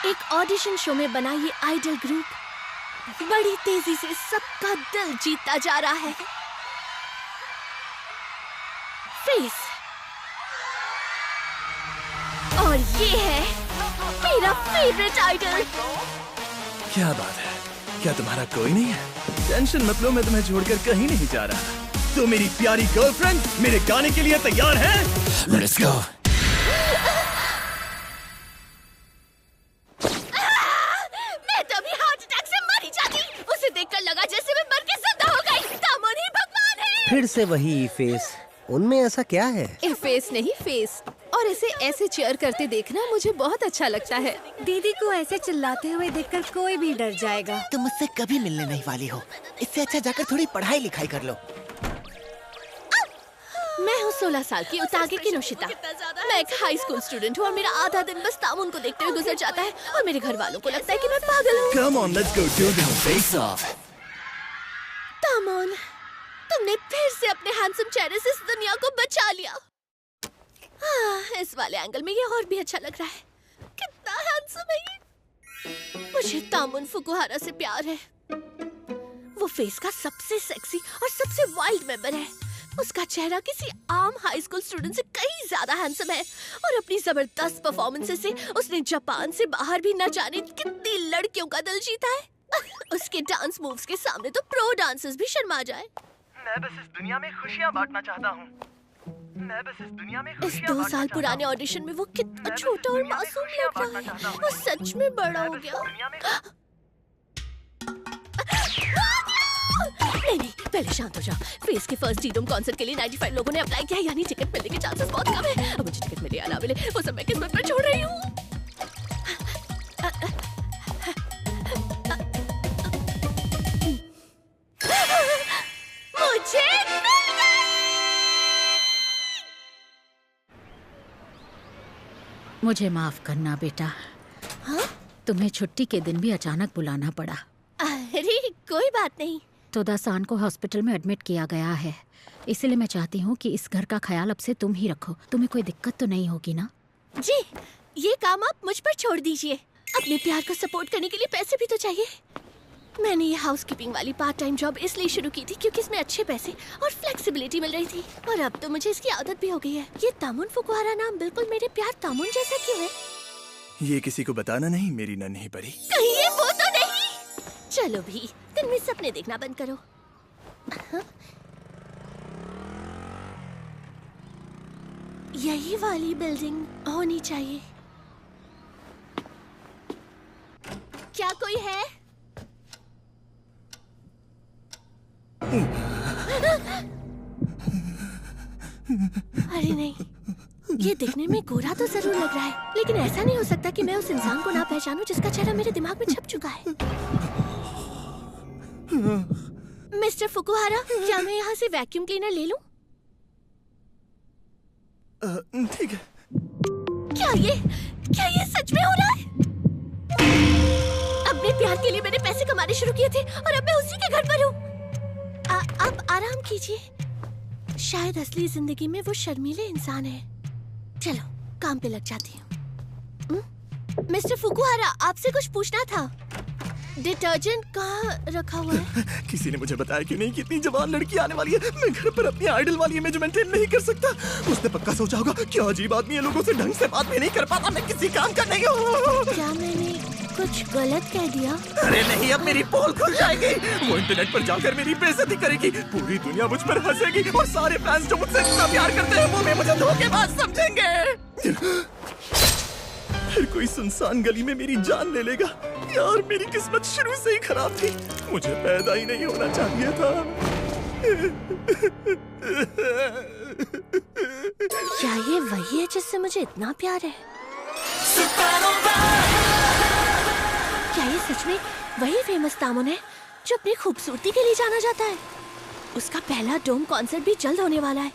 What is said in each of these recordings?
एक audition show में बना ये आइडल ग्रुप बड़ी तेजी से सबका दिल जीतता जा रहा है। फेस, और ये है मेरा फेवरेट आइडल। क्या बात है, क्या तुम्हारा कोई नहीं है? टेंशन मत लो, मैं तुम्हें छोड़कर कहीं नहीं जा रहा। तो मेरी प्यारी गर्लफ्रेंड मेरे गाने के लिए तैयार है? Let's go। मैं तो अभी हार्ट अटैक से मर ही जाती। उसे देखकर लगा जैसे मैं मर के जिंदा हो गई। तामोन ही भगवान है। फिर से वही फेस, उनमें ऐसा क्या है? फेस नहीं फेस, और इसे ऐसे चीयर करते देखना मुझे बहुत अच्छा लगता है। दीदी को ऐसे चिल्लाते हुए देखकर कोई भी डर जाएगा। तुम मुझसे कभी मिलने नहीं वाली हो, इससे अच्छा जाकर थोड़ी पढ़ाई लिखाई कर लो। मैं हूँ 16 साल की उतागे की नोशिता। मैं एक हाई स्कूल स्टूडेंट हूँ और मेरा आधा दिन बस तामुन को देखते हुए गुजर जाता है और मेरे घर वालों को लगता है कि मैं पागल हूँ। Come on, let's go do the face off। तामुन, तुमने फिर से अपने हैंडसम चेहरे से इस दुनिया को बचा लिया। इस वाले एंगल में ये और भी अच्छा लग रहा है। कितना हैंडसम है ये। मुझे तामुन फुकुहारा से प्यार है। वो फेस का सबसे सेक्सी और सबसे वाइल्ड मेंबर है। उसका चेहरा किसी आम हाई स्कूल स्टूडेंट से कहीं ज्यादा हैंडसम है और अपनी जबरदस्त परफॉर्मेंसेस से उसने जापान से बाहर भी न जाने कितनी लड़कियों का दिल जीता है। उसके डांस मूव्स के सामने तो प्रो डांसर्स भी शर्मा जाए। मैं बस इस दुनिया में खुशियाँ बांटना चाहता हूँ। मैं बस इस दुनिया में इस 2 साल पुराने ऑडिशन में वो कितना छोटा और मासूम लग रहा है। वो सच में बड़ा हो गया। नहीं, पहले शांत हो जा। फेस के फर्स्ट डीडोम कॉन्सर्ट के लिए 95 लोगों ने अप्लाई किया है, यानी टिकट मिलने के चांसेस बहुत कम है। अब मुझे टिकट मिले या ना मिले, वो सब मैं किस्मत पर छोड़ रही हूँ। मुझे मिल गई। मुझे माफ करना बेटा। हाँ? तुम्हें छुट्टी के दिन भी अचानक बुलाना पड़ा। अरे कोई बात नहीं। तो दासान को हॉस्पिटल में एडमिट किया गया है, इसलिए मैं चाहती हूँ कि इस घर का ख्याल अब से तुम ही रखो। तुम्हें कोई दिक्कत तो नहीं होगी ना? जी, ये काम आप मुझ पर छोड़ दीजिए। अपने प्यार को सपोर्ट करने के लिए पैसे भी तो चाहिए। मैंने ये हाउसकीपिंग वाली पार्ट टाइम जॉब इसलिए शुरू की थी क्योंकि इसमें अच्छे पैसे और फ्लेक्सिबिलिटी मिल रही थी, और अब तो मुझे इसकी आदत भी हो गई है। ये तामुन फुकुहारा नाम बिल्कुल मेरे प्यार तामुन जैसा क्यों है? ये किसी को बताना नहीं मेरी नन्ही परी। कहीं ये वो तो नहीं? चलो भी, दिन में सपने देखना बंद करो। यही वाली बिल्डिंग होनी चाहिए। क्या कोई है? अरे नहीं, ये दिखने में गोरा तो जरूर लग रहा है, लेकिन ऐसा नहीं हो सकता कि मैं उस इंसान को ना पहचानूं जिसका चेहरा मेरे दिमाग में छप चुका है। मिस्टर फुकुहारा, क्या मैं यहाँ से वैक्यूम क्लीनर ले लूं? ठीक है। क्या ये सच में हो रहा है? अपने प्यार के लिए मैंने पैसे कमाने शुरू किए थे और अब मैं उसी के घर पर हूँ। आप आराम कीजिए। शायद असली जिंदगी में वो शर्मीले इंसान है। चलो काम पे लग जाती हूँ। मिस्टर फुकुहारा, आपसे कुछ पूछना था। डिटर्जेंट कहाँ रखा हुआ है? किसी ने मुझे बताया कि नहीं कि इतनी जवान लड़की आने वाली है। मैं घर पर अपनी आइडल वाली इमेज मेंटेन नहीं कर सकता। उसने पक्का सोचा होगा क्या अजीब आदमी है, लोगों से ढंग से बात भी नहीं कर पाता, मैं किसी काम का नहीं हूँ। क्या मैंने कुछ गलत कह दिया? अरे नहीं, अब मेरी पोल खुल जाएगी। वो इंटरनेट पर जाकर मेरी बेइज्जती करेगी, पूरी दुनिया मुझ पर हंसेगी और सारे फैंस जो मुझसे इतना प्यार करते हैं वो भी मुझे धोखेबाज समझेंगे। फिर कोई सुनसान गली में मेरी जान ले लेगा। यार मेरी किस्मत शुरू से ही खराब थी, मुझे पैदा ही नहीं होना चाहिए था। क्या ये वही है जिससे मुझे इतना प्यार है? क्या ये सच में वही फेमस तामुन है जो अपनी खूबसूरती के लिए जाना जाता है? उसका पहला डोम कॉन्सर्ट भी जल्द होने वाला है।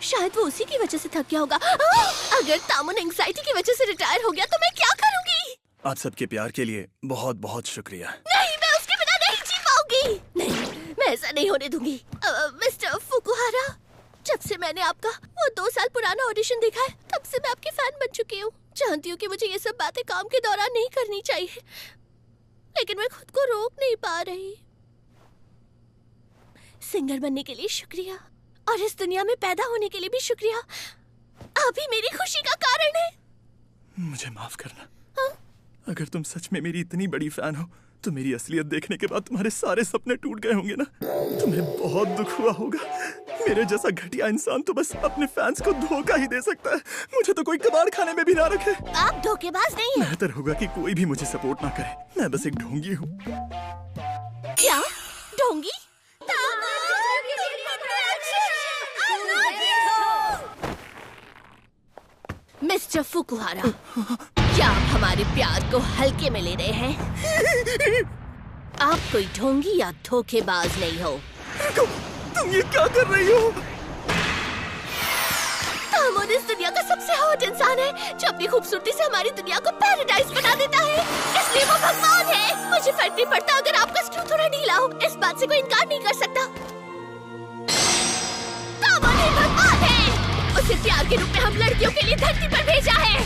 शायद वो उसी की वजह से थक गया होगा। अगर तामुन एंग्जाइटी की वजह से रिटायर हो गया तो मैं क्या करूंगी? आप सबके प्यार के लिए बहुत बहुत शुक्रिया। नहीं, मैं उसके बिना नहीं जी पाऊंगी। नहीं, मैं ऐसा नहीं होने दूंगी। मिस्टर फुकुहारा, जब से मैंने आपका वो 2 साल पुराना ऑडिशन देखा है, तब से मैं आपकी फैन बन चुकी हूँ। जानती हूँ कि मुझे ये सब बातें काम के दौरान नहीं करनी चाहिए, लेकिन मैं खुद को रोक नहीं पा रही। सिंगर बनने के लिए शुक्रिया, और इस दुनिया में पैदा होने के लिए भी शुक्रिया। आप ही मेरी खुशी का कारण है। मुझे माफ करना। अगर तुम सच में मेरी इतनी बड़ी फैन हो तो मेरी असलियत देखने के बाद तुम्हारे सारे सपने टूट गए होंगे ना। तुम्हें बहुत दुख हुआ होगा। मेरे जैसा घटिया इंसान तो बस अपने फैंस को धोखा ही दे सकता है। मुझे तो कोई कबाड़ खाने में भी ना रखे। आप धोखेबाज नहीं हैं। बेहतर होगा कि कोई भी मुझे सपोर्ट ना करे। मैं बस एक ढोंगी हूँ। क्या ढोंगी? मिस्टर फुकुहारा, क्या आप हमारे प्यार को हल्के में ले रहे हैं? आप कोई ढोंगी या धोखेबाज नहीं हो। तुम ये क्या कर रही हो? तामोन इस दुनिया का सबसे हॉट इंसान है, जो अपनी खूबसूरती से हमारी दुनिया को पैराडाइज बना देता है। इसलिए वो भगवान है। मुझे फर्क नहीं पड़ता अगर आपका स्क्रू थोड़ा ढीला हो, इस बात से कोई इनकार नहीं कर सकता। तामोन ही भगवान है। उसे प्यार के रूप में हम लड़कियों के लिए धरती पर भेजा है,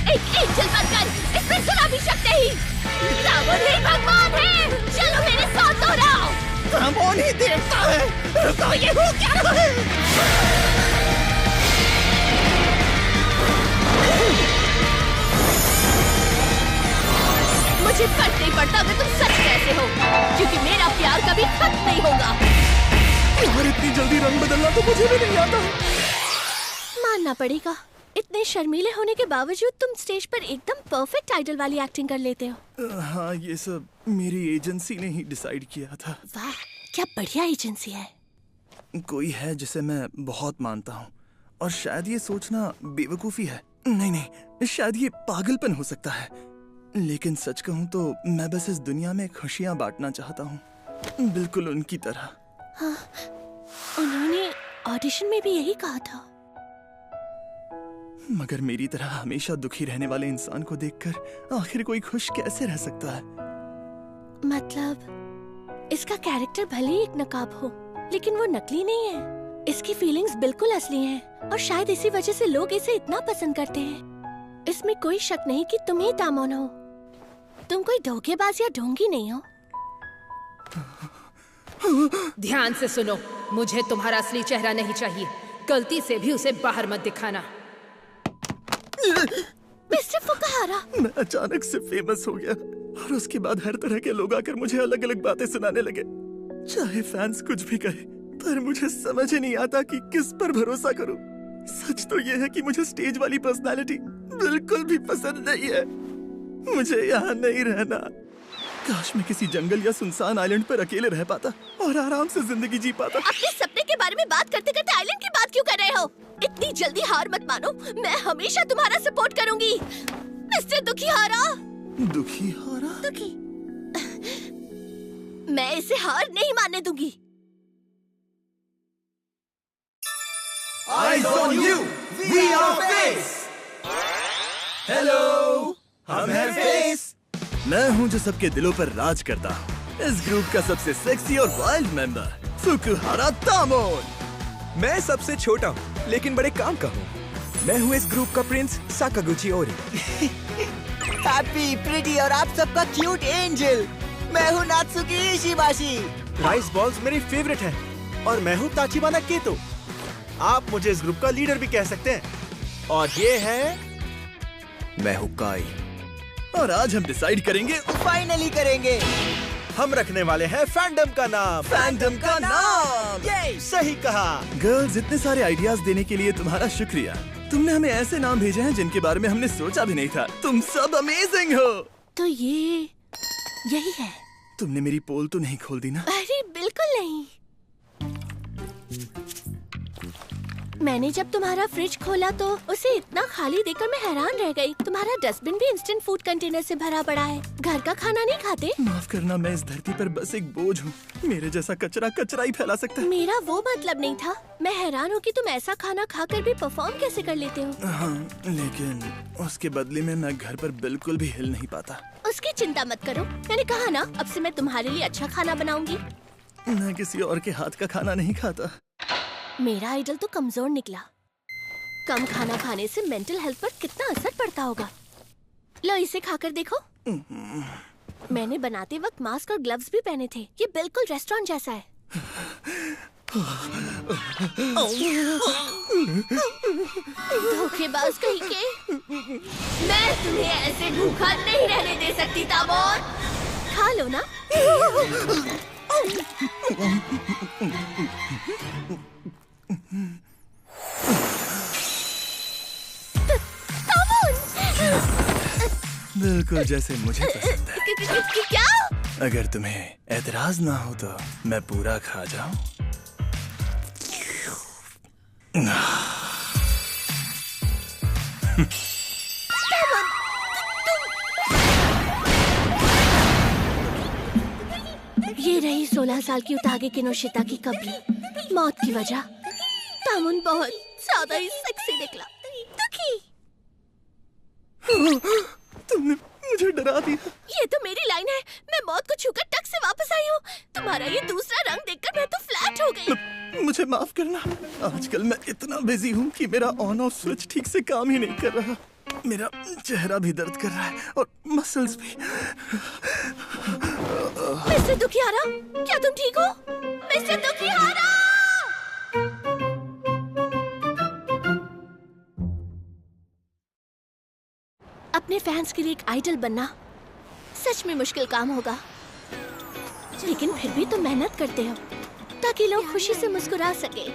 एक एंजल बनकर। इसमें जरा भी शक नहीं। तामोन ही भगवान है। चलो मेरे साथ दोहराओ। तामोन ही देवता है। तो ये हो क्या रहा है? मुझे फर्क नहीं पड़ता अगर तुम सच कैसे हो, क्योंकि मेरा प्यार कभी खत्म नहीं होगा। और इतनी जल्दी रंग बदलना तो मुझे भी नहीं आता। मानना पड़ेगा, इतने शर्मीले होने के बावजूद तुम स्टेज पर एकदम परफेक्ट आइडल वाली एक्टिंग कर लेते हो। हाँ, ये सब मेरी एजेंसी ने ही डिसाइड किया था। वाह, क्या बढ़िया एजेंसी है। कोई है जिसे मैं बहुत मानता हूँ, और शायद ये सोचना बेवकूफी है। नहीं, शायद ये पागलपन हो सकता है। लेकिन सच कहूँ तो मैं बस इस दुनिया में खुशियाँ बांटना चाहता हूँ, बिल्कुल उनकी तरह। हाँ, उन्होंने ऑडिशन में भी यही कहा था। मगर मेरी तरह हमेशा दुखी रहने वाले इंसान को देखकर आखिर कोई खुश कैसे रह सकता है? मतलब इसका कैरेक्टर भले ही एक नकाब हो, लेकिन वो नकली नहीं है। इसकी फीलिंग्स बिल्कुल असली हैं, और शायद इसी वजह से लोग इसे इतना पसंद करते हैं। इसमें कोई शक नहीं कि तुम ही तामोन हो। तुम कोई धोखेबाज या ढोंगी नहीं हो। ध्यान से सुनो, मुझे तुम्हारा असली चेहरा नहीं चाहिए। गलती से भी उसे बाहर मत दिखाना। मिस्टर फुकुहारा, मैं अचानक से फेमस हो गया, और उसके बाद हर तरह के लोग आकर मुझे अलग अलग बातें सुनाने लगे। चाहे फैंस कुछ भी कहे, पर मुझे समझ ही नहीं आता कि किस पर भरोसा करूं। सच तो ये है कि मुझे स्टेज वाली पर्सनालिटी बिल्कुल भी पसंद नहीं है। मुझे यहाँ नहीं रहना। काश मैं किसी जंगल या सुनसान आइलैंड पर अकेले रह पाता और आराम से जिंदगी जी पाता। अपने सपने के बारे में बात करते करते आइलैंड की बात क्यों कर रहे हो? इतनी जल्दी हार मत मानो। मैं हमेशा तुम्हारा सपोर्ट करूंगी, मिस्टर दुखीहारा। दुखीहारा? दुखी। मैं इसे हार नहीं मानने दूंगी। Eyes on you, we are Face. Hello, हम हैं Face. मैं हूँ जो सबके दिलों पर राज करता हूँ। इस ग्रुप का सबसे सेक्सी और वाइल्ड मेंबर फुकुहारा तामोन। मैं सबसे छोटा हूँ लेकिन बड़े काम का हूँ। मैं हूँ इस ग्रुप का प्रिंस साकागुची ओरी। हैप्पी, प्रिटी और आप सबका क्यूट एंजल। मैं हूँ नात्सुकी इशिबाशी। राइस बॉल्स मेरी फेवरेट है, और मैं हूँ ताचिबाना केतो। आप मुझे इस ग्रुप का लीडर भी कह सकते हैं। और ये है, मैं हूँ काई। और आज हम डिसाइड करेंगे, फाइनली करेंगे। हम रखने वाले हैं फैंडम का नाम। फैंडम का नाम। ये सही कहा। गर्ल्स, इतने सारे आइडियाज देने के लिए तुम्हारा शुक्रिया। तुमने हमें ऐसे नाम भेजे हैं जिनके बारे में हमने सोचा भी नहीं था। तुम सब अमेजिंग हो। तो ये यही है। तुमने मेरी पोल तो नहीं खोल दी ना? अरे बिल्कुल नहीं। मैंने जब तुम्हारा फ्रिज खोला तो उसे इतना खाली देखकर मैं हैरान रह गई। तुम्हारा डस्टबिन भी इंस्टेंट फूड कंटेनर से भरा पड़ा है। घर का खाना नहीं खाते? माफ करना, मैं इस धरती पर बस एक बोझ हूँ। मेरे जैसा कचरा ही फैला सकता है। मेरा वो मतलब नहीं था। मैं हैरान हूँ कि तुम ऐसा खाना खाकर भी परफॉर्म कैसे कर लेते हो। हाँ, लेकिन उसके बदले में मैं घर पर बिल्कुल भी हिल नहीं पाता। उसकी चिंता मत करो, मैंने कहा ना, अब से मैं तुम्हारे लिए अच्छा खाना बनाऊंगी। मैं किसी और के हाथ का खाना नहीं खाता। मेरा आइडल तो कमजोर निकला। कम खाना खाने से मेंटल हेल्थ पर कितना असर पड़ता होगा। लो इसे खाकर देखो। मैंने बनाते वक्त मास्क और ग्लव्स भी पहने थे। ये बिल्कुल रेस्टोरेंट जैसा है। धोखेबाज कहीं के। मैं तुम्हें ऐसे भूखा नहीं रहने दे सकती तामोन। खा लो ना। बिल्कुल जैसे मुझे पसंद है। क्या? अगर तुम्हें एतराज ना हो तो मैं पूरा खा जाऊं। ये रही 16 साल की उतागे किनोशिता की कभी मौत की वजह। तामुन बहुत ज्यादा ही सेक्सी निकला। दुखी। तुमने मुझे डरा दिया। ये तो मेरी लाइन है। मैं मौत को छूकर टक से वापस आई हूँ। तुम्हारा ये दूसरा रंग देखकर मैं तो फ्लैट हो गई। मुझे माफ करना। आजकल मैं इतना बिजी हूँ कि मेरा ऑन ऑफ स्विच ठीक से काम ही नहीं कर रहा। मेरा चेहरा भी दर्द कर रहा है और मसल्स भी। मिस्टर दुखियारा, क्या तुम ठीक हो? मिस्टर दुखियारा! अपने फैंस के लिए एक आइडल बनना सच में मुश्किल काम होगा, लेकिन फिर भी तुम मेहनत करते हो ताकि लोग खुशी से मुस्कुरा सके।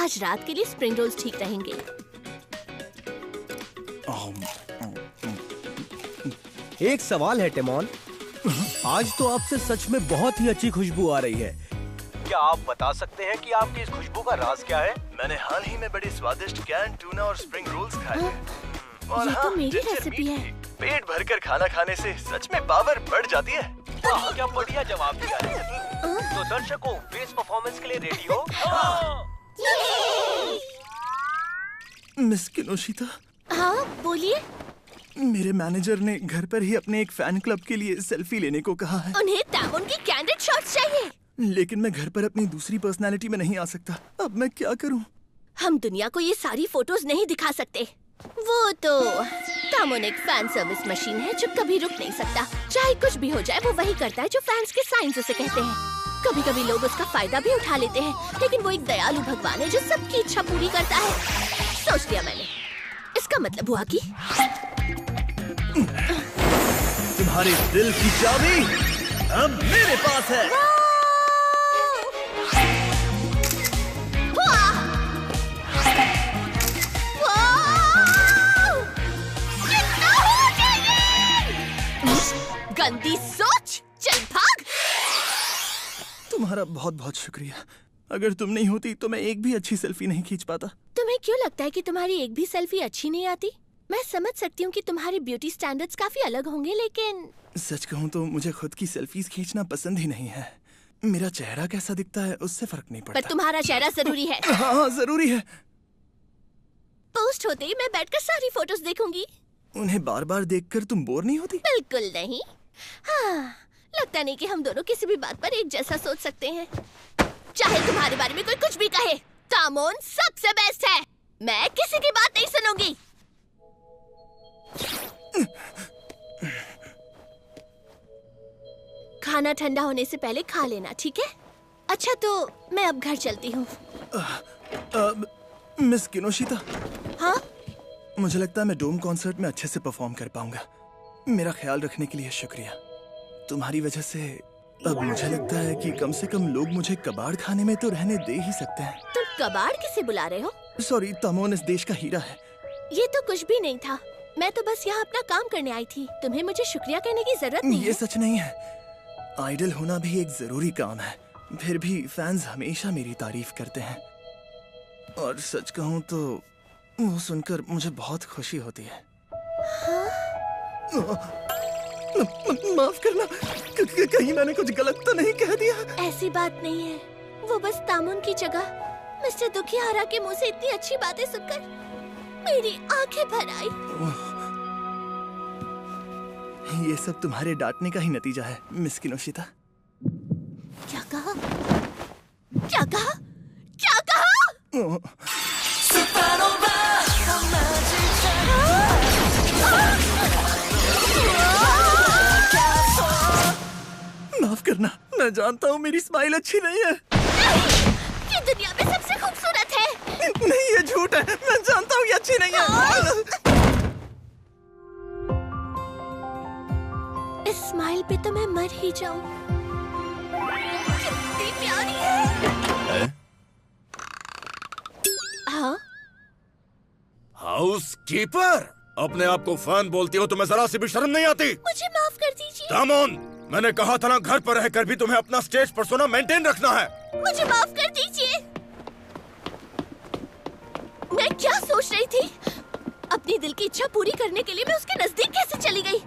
आज रात के लिए स्प्रिंग रोल्स ठीक रहेंगे। एक सवाल है टेमोन, आज तो आपसे सच में बहुत ही अच्छी खुशबू आ रही है। क्या आप बता सकते हैं कि आपकी इस खुशबू का राज क्या है? मैंने हाल ही में बड़ी स्वादिष्ट कैन टूना और स्प्रिंग रोल्स खाए हैं। और ये तो मेरी रेसिपी है। पेट भरकर खाना खाने से सच में पावर बढ़ जाती है। वाह, क्या बढ़िया जवाब दिया है। तो दर्शकों, फेस परफॉर्मेंस के लिए रेडी हो? मिस किनोशिता। हाँ बोलिए। मेरे मैनेजर ने घर पर ही अपने एक फैन क्लब के लिए सेल्फी लेने को कहा है। उन्हें तामुन की कैंडिड शॉट्स चाहिए। लेकिन मैं घर पर अपनी दूसरी पर्सनालिटी में नहीं आ सकता। अब मैं क्या करूं? हम दुनिया को ये सारी फोटोज नहीं दिखा सकते। वो तो तामुन एक फैन सर्विस मशीन है जो कभी रुक नहीं सकता। चाहे कुछ भी हो जाए वो वही करता है जो फैंस के साइंस उसे कहते हैं। कभी कभी लोग उसका फायदा भी उठा लेते हैं, लेकिन वो एक दयालु भगवान है जो सबकी इच्छा पूरी करता है। सोच लिया मैंने। इसका मतलब हुआ कि तुम्हारे दिल की चाबी अब मेरे पास है। गंदी सोच, चल भाग। तुम्हारा बहुत बहुत शुक्रिया। अगर तुम नहीं होती तो मैं एक भी अच्छी सेल्फी नहीं खींच पाता। तुम्हें क्यों लगता है कि तुम्हारी एक भी सेल्फी अच्छी नहीं आती? मैं समझ सकती हूँ कि तुम्हारे ब्यूटी स्टैंडर्ड्स काफी अलग होंगे, लेकिन सच कहूँ तो मुझे खुद की सेल्फीज खींचना पसंद ही नहीं है। मेरा चेहरा कैसा दिखता है उससे फर्क नहीं पड़ता। पर तुम्हारा चेहरा जरूरी है। हाँ जरूरी है। पोस्ट होते ही मैं बैठकर सारी फोटोज देखूंगी। उन्हें बार बार देखकर तुम बोर नहीं होती? बिल्कुल नहीं। हाँ, लगता नहीं कि हम दोनों किसी भी बात पर एक जैसा सोच सकते हैं। चाहे तुम्हारे बारे में कोई कुछ भी कहे, तामोन सबसे बेस्ट है। मैं किसी की बात नहीं सुनूंगी। खाना ठंडा होने से पहले खा लेना, ठीक है? अच्छा तो मैं अब घर चलती हूँ। मिस किनोशिता। हाँ? मुझे लगता है मैं डोम कॉन्सर्ट में अच्छे से परफॉर्म कर पाऊंगा। मेरा ख्याल रखने के लिए शुक्रिया। तुम्हारी वजह से अब मुझे लगता है कि कम से कम लोग मुझे कबाड़ खाने में तो रहने दे ही सकते हैं। तुम कबाड़ किसे बुला रहे हो? सॉरी, तामोन इस देश का हीरा है। ये तो कुछ भी नहीं था। मैं तो बस यहाँ अपना काम करने आई थी। तुम्हें मुझे शुक्रिया कहने की जरूरत नहीं ये है। सच नहीं है। आइडल होना भी एक जरूरी काम है। फिर भी फैंस हमेशा मेरी तारीफ करते हैं। और सच कहूँ तो वो सुनकर मुझे बहुत खुशी होती है। माफ करना, कहीं मैंने कुछ गलत तो नहीं कह दिया? ऐसी बात नहीं है। वो बस तामुन की जगह मिस्टर दुखियारा के मुंह से इतनी अच्छी बातें सुनकर मेरी आंखें भर आई। ये सब तुम्हारे डांटने का ही नतीजा है मिस किनोशिता। क्या कहा? क्या कहा? क्या कहा? माफ करना, मैं जानता हूँ मेरी स्माइल अच्छी नहीं है। ये दुनिया में सबसे खूबसूरत है। नहीं, ये झूठ है। मैं जानता हूँ ये अच्छी नहीं है। इस स्माइल पे तो मैं मर ही जाऊं। कितनी प्यारी है। हाँ? हाउसकीपर, अपने आप को फैन बोलती हो, तुम्हें जरा सी भी शर्म नहीं आती? मुझे माफ कर दीजिए। कम ऑन, मैंने कहा था ना, घर पर रहकर भी तुम्हें अपना स्टेज पर्सोना मेंटेन रखना है। मुझे माफ कर दीजिए। मैं क्या सोच रही थी? अपनी दिल की इच्छा पूरी करने के लिए मैं उसके नजदीक कैसे चली गई?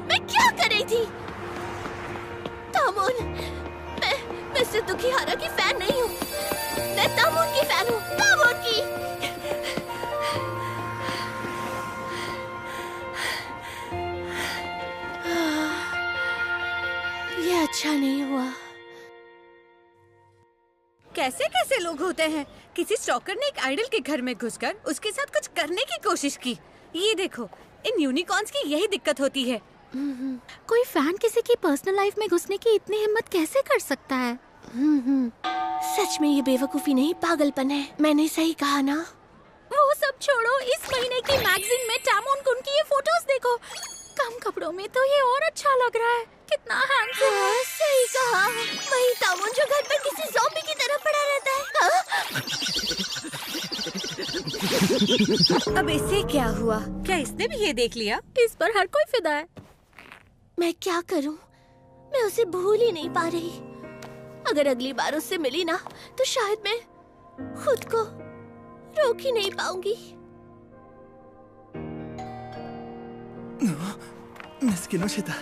मैं क्या कर रही थी? तामोन, मैं सिर्फ दुखीहारा की फैन नहीं हूँ। मैं तामोन की फैन हूँ। तामोन की। ये अच्छा नहीं हुआ। कैसे कैसे लोग होते हैं? किसी स्टॉकर ने एक आइडल के घर में घुसकर उसके साथ कुछ करने की कोशिश की। ये देखो, इन यूनिकॉर्न्स की यही दिक्कत होती है। कोई फैन किसी की पर्सनल लाइफ में घुसने की इतनी हिम्मत कैसे कर सकता है? सच में ये बेवकूफी नहीं, पागलपन है। मैंने सही कहा ना? वो सब छोड़ो, इस महीने की मैगजीन में टामोन कुन की ये फोटोज देखो। कम कपड़ों में तो ये और अच्छा लग रहा है। कितना हैंडसम है। सही कहा। वही तामोन जो घर पर किसी ज़ॉम्बी की तरह पड़ा रहता है। अब इससे क्या हुआ? क्या इसने भी ये देख लिया? इस पर हर कोई फिदा है। मैं क्या करूं? मैं उसे भूल ही नहीं पा रही। अगर अगली बार उससे मिली ना, तो शायद मैं खुद को रोक ही नहीं पाऊंगी। मिस्किनोशिता,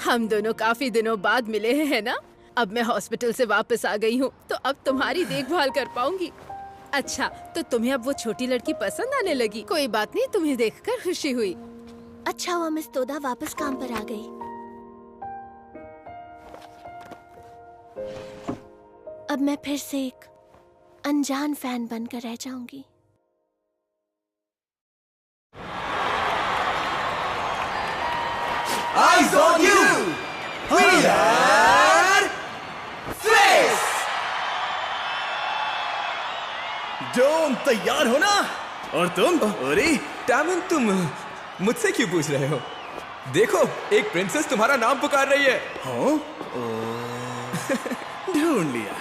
हम दोनों काफी दिनों बाद मिले हैं ना? अब मैं हॉस्पिटल से वापस आ गई हूँ, तो अब तुम्हारी देखभाल कर पाऊंगी। अच्छा, तो तुम्हें अब वो छोटी लड़की पसंद आने लगी? कोई बात नहीं, तुम्हें देखकर खुशी हुई। अच्छा हुआ मिस तोदा वापस काम पर आ गई। अब मैं फिर से एक अनजान फैन बनकर रह जाऊंगी। Eyes on you! Winner! Face! Zone, तैयार हो ना? और तुम? ओरी? टामन, तुम मुझसे क्यों पूछ रहे हो? देखो, एक प्रिंसेस तुम्हारा नाम पुकार रही है। हाँ? ढूंढ लिया।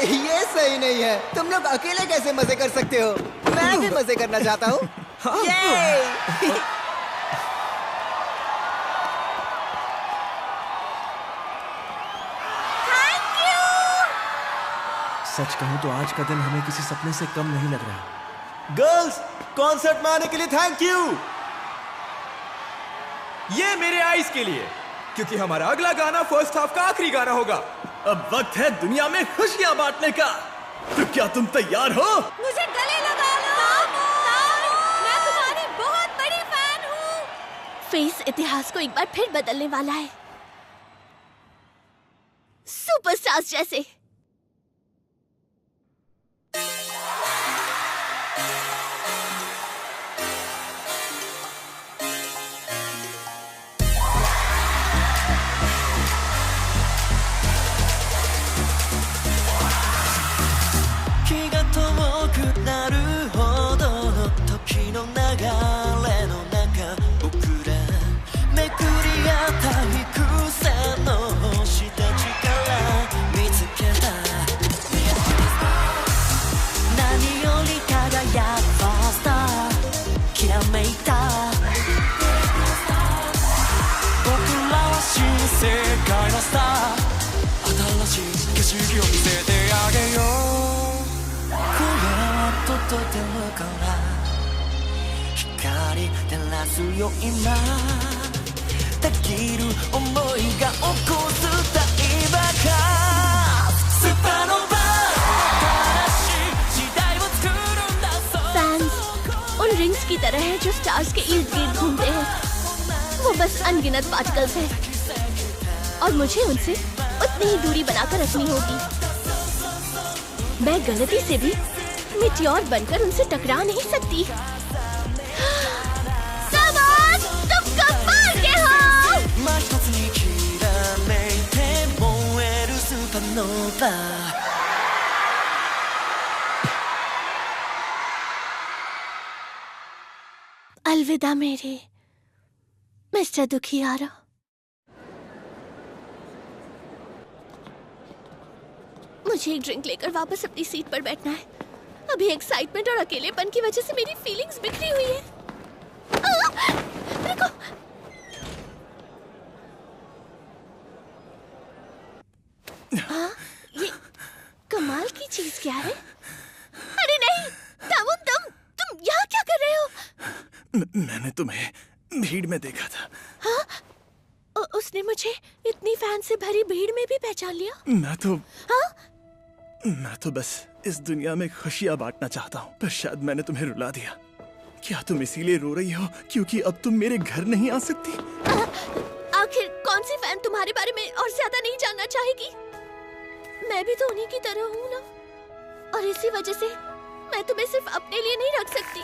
ये सही नहीं है। तुम लोग अकेले कैसे मजे कर सकते हो? मैं भी मजे करना चाहता हूँ। सच कहूं तो आज का दिन हमें किसी सपने से कम नहीं लग रहा। गर्ल्स, कॉन्सर्ट में आने के लिए थैंक यू। ये मेरे आइस के लिए, क्योंकि हमारा अगला गाना फर्स्ट हाफ का आखिरी गाना होगा। अब वक्त है दुनिया में खुशियां बांटने का। तो क्या तुम तैयार हो? मुझे गले लगा लो। मैं तुम्हारी बहुत बड़ी फैन हूँ। फेस इतिहास को एक बार फिर बदलने वाला है, सुपरस्टार्स जैसे। फैंस उन रिंग्स की तरह है जो स्टार्स के इर्द गिर्द घूमते हैं। वो वो बस अनगिनत पार्टिकल्स हैं और मुझे उनसे उतनी ही दूरी बनाकर रखनी होगी। मैं गलती से भी मीटियोर बनकर उनसे टकरा नहीं सकती। कमान, तुम कमाल के हो। अलविदा मेरे मिस्टर दुखियारा। मुझे एक ड्रिंक लेकर वापस अपनी सीट पर बैठना है। अभी एक्साइटमेंट और अकेलेपन की वजह से मेरी फीलिंग्स बिखरी हुई है। देखो। हाँ, ये कमाल की चीज क्या है? अरे नहीं, तुम यहाँ क्या कर रहे हो? मैंने तुम्हें भीड़ में देखा था। हाँ? उसने मुझे इतनी फैन से भरी भीड़ में भी पहचान लिया? मैं तो बस इस दुनिया में खुशियाँ बांटना चाहता हूँ, पर शायद मैंने तुम्हें रुला दिया। क्या तुम इसीलिए रो रही हो क्योंकि अब तुम मेरे घर नहीं आ सकती? आखिर कौन सी फैन तुम्हारे बारे में और ज्यादा नहीं जानना चाहेगी? मैं भी तो उन्हीं की तरह हूँ ना, और इसी वजह से मैं तुम्हें सिर्फ अपने लिए नहीं रख सकती।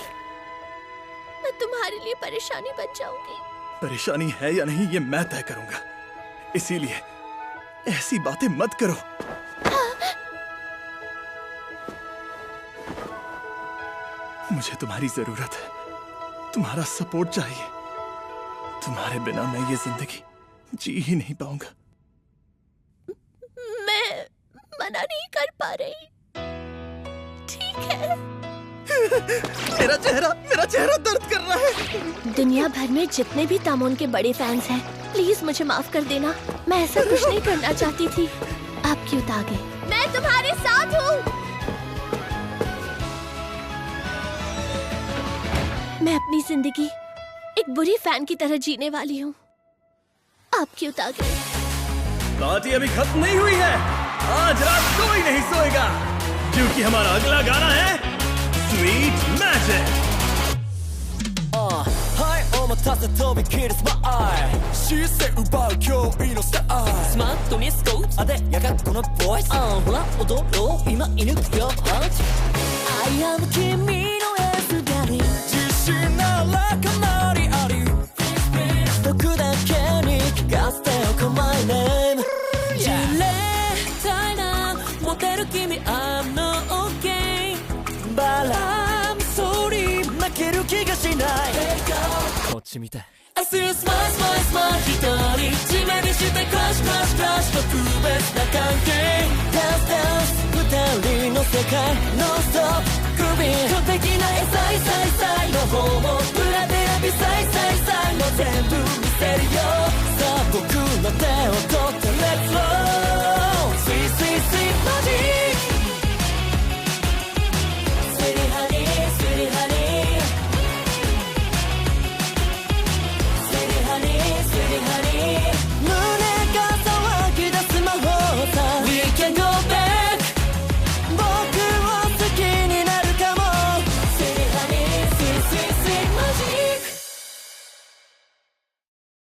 मैं तुम्हारे लिए परेशानी बन जाऊंगी। परेशानी है या नहीं ये मैं तय करूंगा, इसीलिए ऐसी बातें मत करो। मुझे तुम्हारी जरूरत है, तुम्हारा सपोर्ट चाहिए। तुम्हारे बिना मैं ये जिंदगी जी ही नहीं पाऊंगा। मैं मना नहीं कर पा रही, ठीक है? मेरा चेहरा दर्द कर रहा है। दुनिया भर में जितने भी तामोन के बड़े फैंस हैं, प्लीज मुझे माफ कर देना। मैं ऐसा कुछ नहीं करना चाहती थी। आप क्यों आ गए? मैं तुम्हारे साथ हूँ। मैं अपनी जिंदगी एक बुरी फैन की तरह जीने वाली हूँ। आप क्यों आ गए? पार्टी अभी खत्म नहीं हुई है। आज रात कोई नहीं सोएगा क्योंकि हमारा अगला गाना है Sweet Magic. はい、お待たせ飛び切るスマイル視線奪う驚異のスタイルスマートにスコーツあでやがこのボイスほら踊ろう今射抜くよパンチ I am 君のエスダリ自信ならかなりあり僕だけに聞かせてよ My name じれたいなモテる君 I'm not okay バランスソリー負ける気がしないこっち見て I see you smile smile smile 一人地面にしてクラッシュクラッシュクラッシュ特別な関係 Dance dance 二人の世界 Non stop 首完璧なエサイサイサイの方も裏で指サイサイサイの全部見せるよ